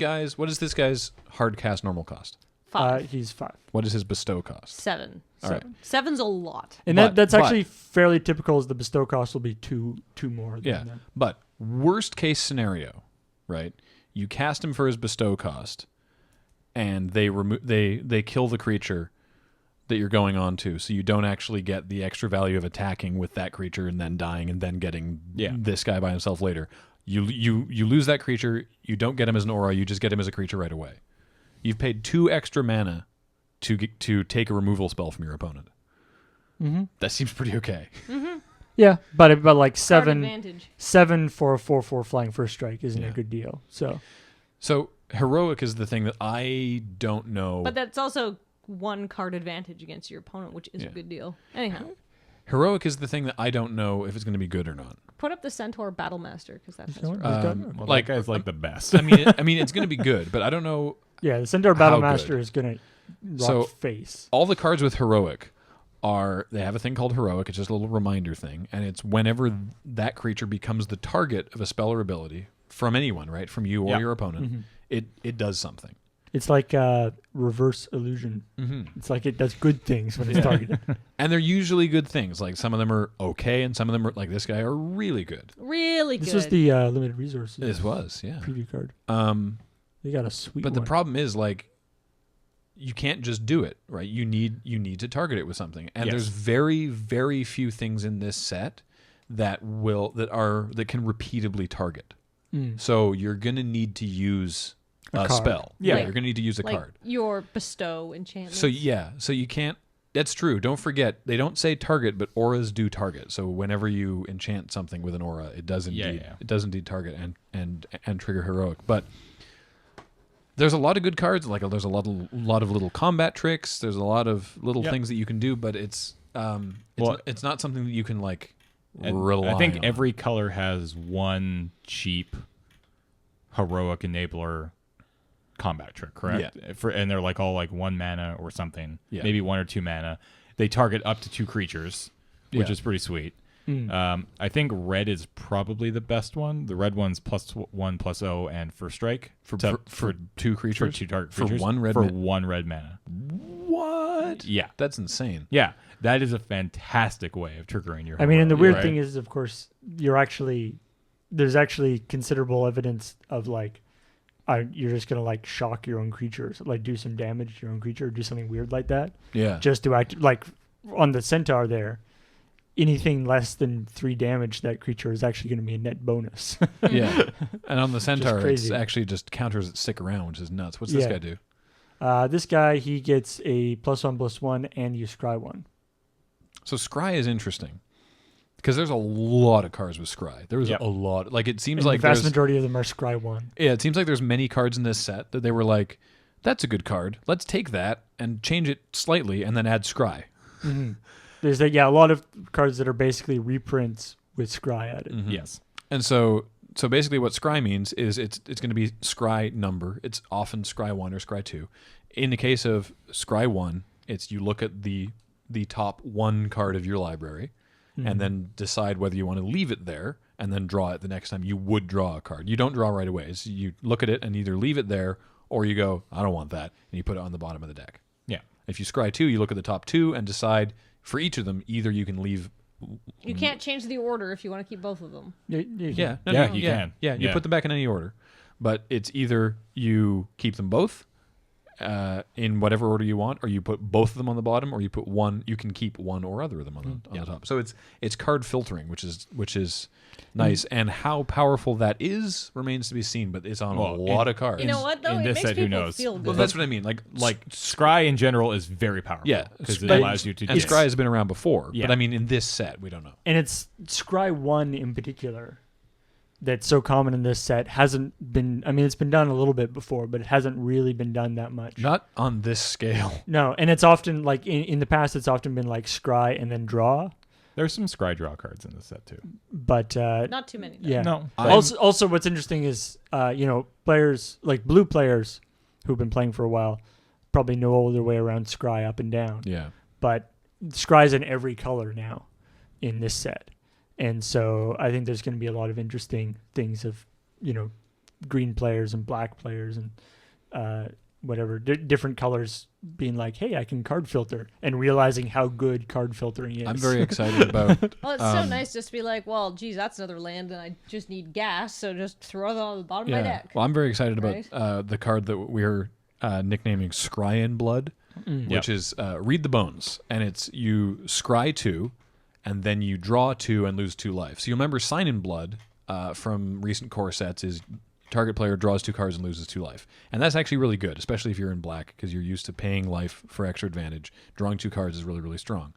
this guy's hard cast normal cost? 5. He's 5. What is his bestow cost? 7. All right. 7's a lot. And But- that's but- actually fairly typical. As the bestow cost will be two more. Than Yeah. that. But worst case scenario, right? You cast him for his bestow cost, and they kill the creature that you're going on to, so you don't actually get the extra value of attacking with that creature and then dying and then getting this guy by himself later. You lose that creature. You don't get him as an aura. You just get him as a creature right away. You've paid 2 extra mana to take a removal spell from your opponent. Mm-hmm. That seems pretty okay. Yeah, but like Card 7 advantage. for a 4/4 flying first strike isn't Yeah. a good deal. So So heroic is the thing that I don't know. But that's also 1 card advantage against your opponent, which is Yeah. a good deal. Anyhow, Heroic is the thing that I don't know if it's going to be good or not. put up the Centaur Battlemaster because that You know has what? He's got- well, Like- that guy's like the best. I mean, it's going to be good, but I don't know. yeah, the Centaur How Battlemaster good? is gonna rock So- face. All the cards with heroic they have a thing called heroic. It's just a little reminder thing, and it's whenever that creature becomes the target of a spell or ability from anyone, right, from you or Yeah. your opponent, Mm-hmm. it does something. It's like reverse illusion. It's like it does good things when it's targeted. And they're usually good things. Like some of them are okay, and some of them are like this guy are really good. really good. This was the limited resources This was, yeah. preview card. But They got a sweet the one. problem is like you can't just do it, right? You need to target it with something. And Yes. there's very, very few things in this set that can repeatedly target. So you're gonna need to use a card. spell. Yeah. You're gonna need to use a like card. your bestow enchantment. So you can't. That's true. Don't forget they don't say target, but auras do target. So whenever you enchant something with an aura, it does indeed yeah. it does indeed target and trigger heroic. But there's a lot of good cards. Like there's a lot of little combat tricks. There's a lot of little Yep. things that you can do, but it's not something that you can like And rely I think on. every color has one cheap heroic enabler combat trick, correct? And they're like all like 1 mana or something, Yeah. maybe 1 or 2 mana. They target up to 2 creatures, which Yeah. is pretty sweet. I think red is probably the best one. The red one's +1/+0 and first strike for 2 creatures for 2 target for creatures 1 red for ma- 1 red mana. What? Yeah, That's insane. yeah, that is a fantastic way of triggering your. I mean, and the heroic, weird right? thing is, of course, there's actually considerable evidence of like you're just gonna like shock your own creatures, like do some damage to your own creature, or do something weird like that. Yeah. Just to act like on the centaur there. Anything less than 3 damage, that creature is actually going to be a net bonus. Yeah. And on the centaur, it's crazy. actually just counters that stick around, which is nuts. What's this Yeah. guy do? This guy, he gets a +1/+1, and you scry 1. So Scry is interesting because there's a lot of cards with Scry. There's Yep. a lot. Like it seems And like the vast there's majority of them are scry 1. yeah, it seems like there's many cards in this set that they were like, that's a good card. Let's take that and change it slightly and then add Scry. There's a lot of cards that are basically reprints with scry added. Yes. And so basically what Scry means is it's going to be Scry number. It's often Scry 1 or Scry 2. In the case of Scry 1, it's you look at the top 1 card of your library and then decide whether you want to leave it there and then draw it the next time you would draw a card. You don't draw right away. So you look at it and either leave it there or you go, I don't want that, and you put it on the bottom of the deck. Yeah. If you Scry 2, you look at the top 2 and decide for each of them, either you can leave. You can't change the order if you want to keep both of them. You Yeah, can- Yeah, you can. Yeah, you Yeah. put them back in any order, but it's either you keep them both in whatever order you want, or you put both of them on the bottom, or you put one. You can keep one or other of them on the top. So it's card filtering, which is nice, and how powerful that is remains to be seen. But it's on a Well, lot of cards. You know what though? in It this makes set, who people knows? feel Well, good. that's what I mean. Like Scry in general is very powerful. yeah, because it But- allows you to. and yes. Scry has been around before, Yeah. but I mean in this set we don't know. And it's scry 1 in particular that's so common in this set. Hasn't been, I mean, it's been done a little bit before, but it hasn't really been done that much. Not on this scale. No, and it's often like in the past, it's often been like scry and then draw. There's some Scry draw cards in this set too. But Not too many. Though. yeah. No. Also, what's interesting is, players like blue players who've been playing for a while probably know their way around scry up and down. Yeah. But scry's in every color now in this set. And so I think there's going to be a lot of interesting things of, green players and black players and whatever, different colors being like, hey, I can card filter, and realizing how good card filtering is. I'm very excited about. Well, it's so nice just to be like, well, geez, that's another land, and I just need gas, so just throw them on the bottom of my deck. Well, I'm very excited about Right? the card that we're nicknaming Scry in Blood, which is Read the Bones. And it's you scry 2, and then you draw 2 and lose 2 life. So you remember Sign in Blood from recent core sets is target player draws 2 cards and loses 2 life. And that's actually really good, especially if you're in black, because you're used to paying life for extra advantage. Drawing 2 cards is really, really strong.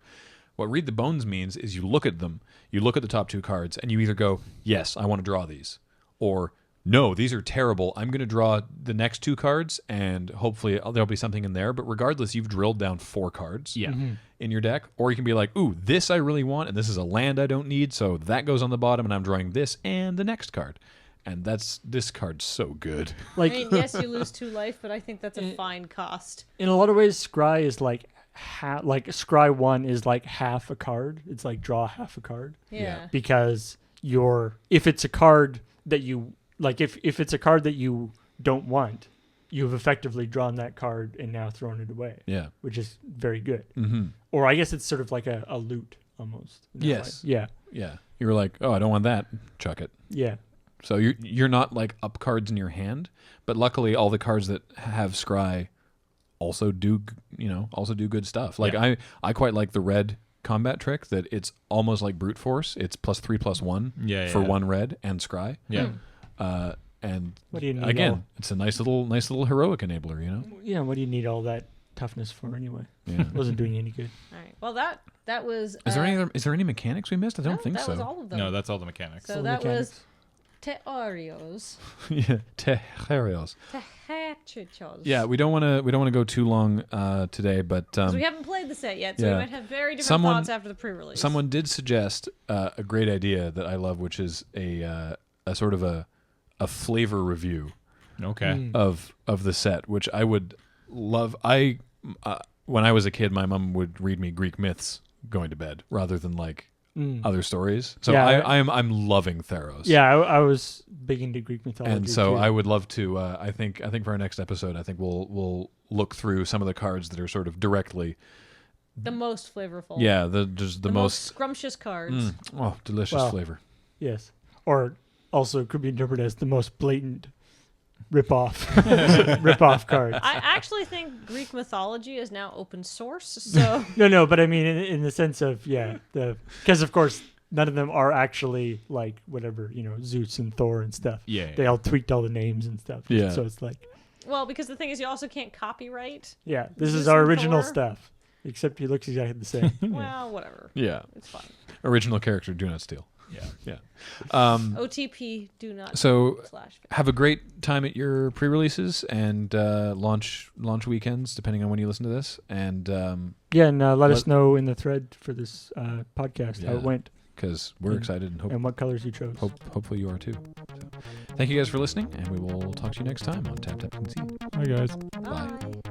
What Read the Bones means is you look at them, you look at the top 2 cards, and you either go, yes, I want to draw these, or no, these are terrible. I'm going to draw the next 2 cards, and hopefully there'll be something in there. But regardless, you've drilled down 4 cards in your deck. Or you can be like, ooh, this I really want, and this is a land I don't need, so that goes on the bottom, and I'm drawing this and the next card. And this card's so good. like I mean, yes, you lose 2 life, but I think that's a fine cost. in a lot of ways, scry is like scry 1 is like half a card. It's like draw half a card, Yeah. because if it's a card that you like, if it's a card that you don't want, you've effectively drawn that card and now thrown it away, Yeah. which is very good. Mm-hmm. Or I guess it's sort of like a loot almost. in that Yes. way. Yeah. Yeah. You were like, oh, I don't want that. Chuck it. Yeah. So you're not like up cards in your hand, but luckily all the cards that have scry also do good stuff. Like Yeah. I quite like the red combat trick that it's almost like brute force. It's +3/+1 Yeah, for yeah. 1 red and scry. Yeah. And What do you need again, it's a nice little heroic enabler, you know? Yeah. What do you need all that toughness for anyway? Yeah. Wasn't doing you any good. All right. Well, that was. Is there any mechanics we missed? I don't no, think that so. was all of them. No, that's all the mechanics. So All that mechanics. was Teorios. Yeah. Teherios. Tehachichos. Yeah, we don't want to go too long today, but 'Cause we haven't played the set yet, so yeah. we might have very different Someone- thoughts after the pre-release. someone did suggest a great idea that I love, which is a sort of a flavor review Okay. of the set, which I would love. When I was a kid, my mom would read me Greek myths going to bed rather than like other stories. So Yeah, I'm loving Theros. Yeah, I was big into Greek mythology. And so too. I would love to. I think for our next episode, I think we'll look through some of the cards that are sort of directly. the most flavorful. Yeah, the most most scrumptious cards. delicious Well, flavor. Yes. Or also could be interpreted as the most blatant rip off cards. I actually think Greek mythology is now open source, so No, but I mean in the sense of because of course none of them are actually like whatever Zeus and Thor and stuff. Yeah. They all tweaked all the names and stuff. Yeah. So it's like well, because the thing is, you also can't copyright. this Zeus is our and original Thor. stuff, except he looks exactly the same. Well, whatever. Yeah. It's fine. Original character, do not steal. Yeah. OTP, do not. So slash. have a great time at your pre-releases and launch weekends, depending on when you listen to this. And And let us know in the thread for this podcast how Yeah. it went because we're excited and and what colors you chose. hopefully you are too. So, thank you guys for listening, and we will talk to you next time on Tap Tap Concede. Hi guys. Bye.